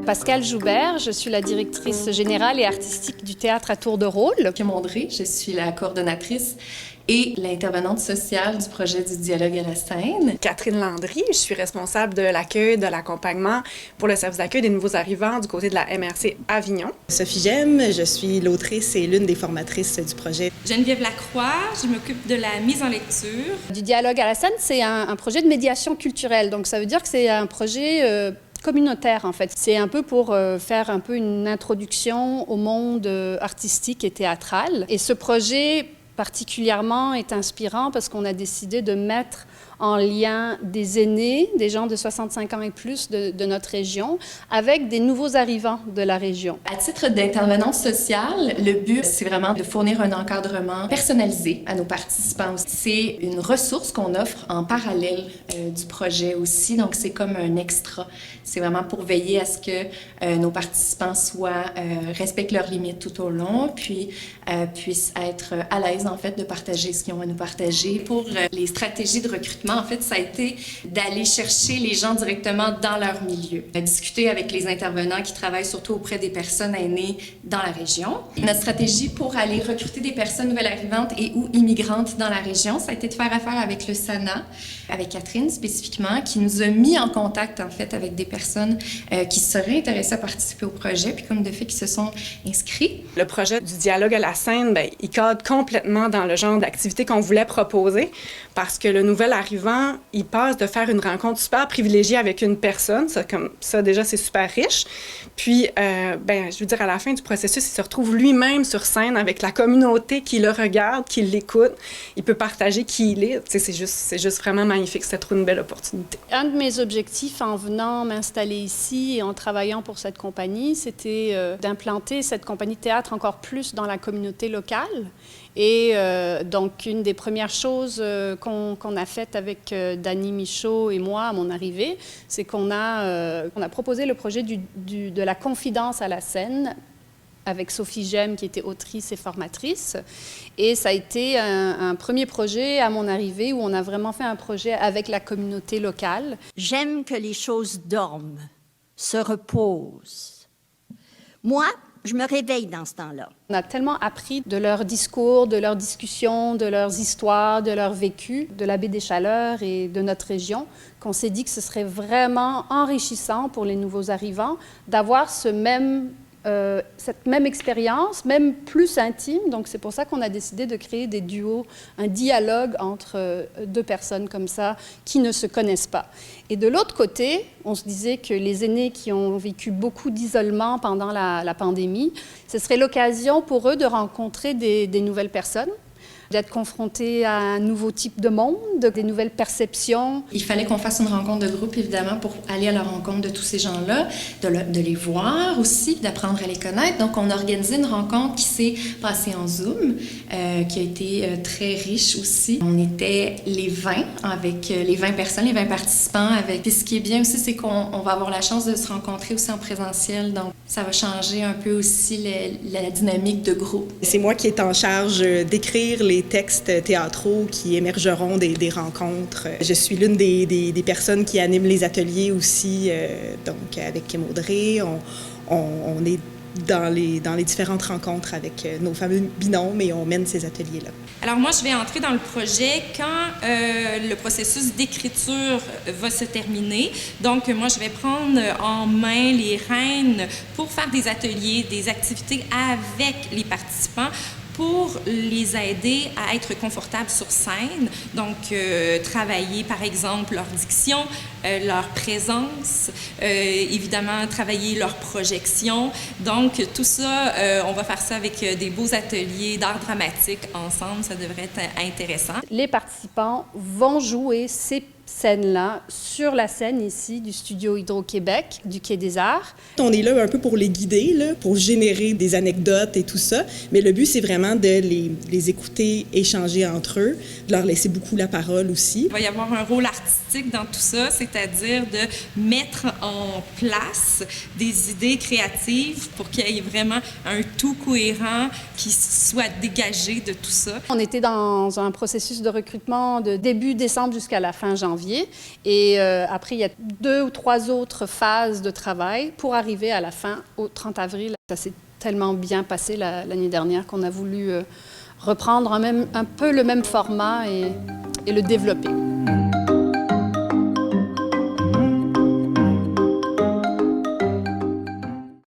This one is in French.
Pascale Joubert, je suis la directrice générale et artistique du théâtre à tour de rôle. Kim André, je suis la coordonnatrice et l'intervenante sociale du projet du dialogue à la scène. Catherine Landry, je suis responsable de l'accueil, de l'accompagnement pour le service d'accueil des nouveaux arrivants du côté de la MRC Avignon. Sophie Gemme, je suis l'autrice et l'une des formatrices du projet. Geneviève Lacroix, je m'occupe de la mise en lecture. Du dialogue à la scène, c'est un projet de médiation culturelle, donc ça veut dire que c'est un projet communautaire en fait. C'est un peu pour faire un peu une introduction au monde artistique et théâtral. Et ce projet particulièrement est inspirant parce qu'on a décidé de mettre en lien des aînés, des gens de 65 ans et plus de notre région, avec des nouveaux arrivants de la région. À titre d'intervenante sociale, le but, c'est vraiment de fournir un encadrement personnalisé à nos participants. C'est une ressource qu'on offre en parallèle du projet aussi, donc c'est comme un extra. C'est vraiment pour veiller à ce que nos participants respectent leurs limites tout au long, puis puissent être à l'aise en fait de partager ce qu'ils ont à nous partager. Pour les stratégies de recrutement, en fait, ça a été d'aller chercher les gens directement dans leur milieu, discuter avec les intervenants qui travaillent surtout auprès des personnes aînées dans la région. Notre stratégie pour aller recruter des personnes nouvelles arrivantes et ou immigrantes dans la région, ça a été de faire affaire avec le SANA, avec Catherine spécifiquement, qui nous a mis en contact en fait avec des personnes qui seraient intéressées à participer au projet, puis comme de fait qui se sont inscrits. Le projet du dialogue à la scène, il cadre complètement dans le genre d'activité qu'on voulait proposer parce que le nouvel arrivant, il passe de faire une rencontre super privilégiée avec une personne, comme ça déjà c'est super riche, puis je veux dire à la fin du processus, il se retrouve lui-même sur scène avec la communauté qui le regarde, qui l'écoute, il peut partager qui il est, c'est juste vraiment magnifique, c'est trop une belle opportunité. Un de mes objectifs en venant m'installer ici et en travaillant pour cette compagnie, c'était d'implanter cette compagnie de théâtre encore plus dans la communauté locale. Et donc, une des premières choses qu'on a faites avec Dany Michaud et moi à mon arrivée, c'est qu'on a proposé le projet de la confidence à la scène avec Sophie Gemme, qui était autrice et formatrice. Et ça a été un premier projet à mon arrivée où on a vraiment fait un projet avec la communauté locale. J'aime que les choses dorment, se reposent. Moi, je me réveille dans ce temps-là. On a tellement appris de leurs discours, de leurs discussions, de leurs histoires, de leur vécu, de la baie des Chaleurs et de notre région, qu'on s'est dit que ce serait vraiment enrichissant pour les nouveaux arrivants d'avoir cette même expérience, même plus intime. Donc, c'est pour ça qu'on a décidé de créer des duos, un dialogue entre deux personnes comme ça qui ne se connaissent pas. Et de l'autre côté, on se disait que les aînés qui ont vécu beaucoup d'isolement pendant la pandémie, ce serait l'occasion pour eux de rencontrer des nouvelles personnes, d'être confrontés à un nouveau type de monde, des nouvelles perceptions. Il fallait qu'on fasse une rencontre de groupe, évidemment, pour aller à la rencontre de tous ces gens-là, de les voir aussi, d'apprendre à les connaître. Donc, on a organisé une rencontre qui s'est passée en Zoom, qui a été très riche aussi. On était les 20, avec les 20 personnes, les 20 participants. Puis ce qui est bien aussi, c'est qu'on va avoir la chance de se rencontrer aussi en présentiel. Donc, ça va changer un peu aussi la dynamique de groupe. C'est moi qui est en charge d'écrire les textes théâtraux qui émergeront des rencontres. Je suis l'une des personnes qui animent les ateliers aussi, donc avec Kim Audrey. On est dans les différentes rencontres avec nos fameux binômes et on mène ces ateliers-là. Alors moi, je vais entrer dans le projet quand le processus d'écriture va se terminer. Donc moi, je vais prendre en main les rênes pour faire des ateliers, des activités avec les participants pour les aider à être confortables sur scène. Donc, travailler, par exemple, leur diction, leur présence, évidemment, travailler leur projection. Donc, tout ça, on va faire ça avec des beaux ateliers d'art dramatique ensemble. Ça devrait être intéressant. Les participants vont jouer ces scène-là sur la scène ici du studio Hydro-Québec, du Quai des Arts. On est là un peu pour les guider, là, pour générer des anecdotes et tout ça, mais le but, c'est vraiment de les écouter, échanger entre eux, de leur laisser beaucoup la parole aussi. Il va y avoir un rôle artistique dans tout ça, c'est-à-dire de mettre en place des idées créatives pour qu'il y ait vraiment un tout cohérent qui soit dégagé de tout ça. On était dans un processus de recrutement de début décembre jusqu'à la fin janvier. Et après, il y a 2 ou 3 autres phases de travail pour arriver à la fin, au 30 avril. Ça s'est tellement bien passé l'année dernière qu'on a voulu reprendre un peu le même format et le développer.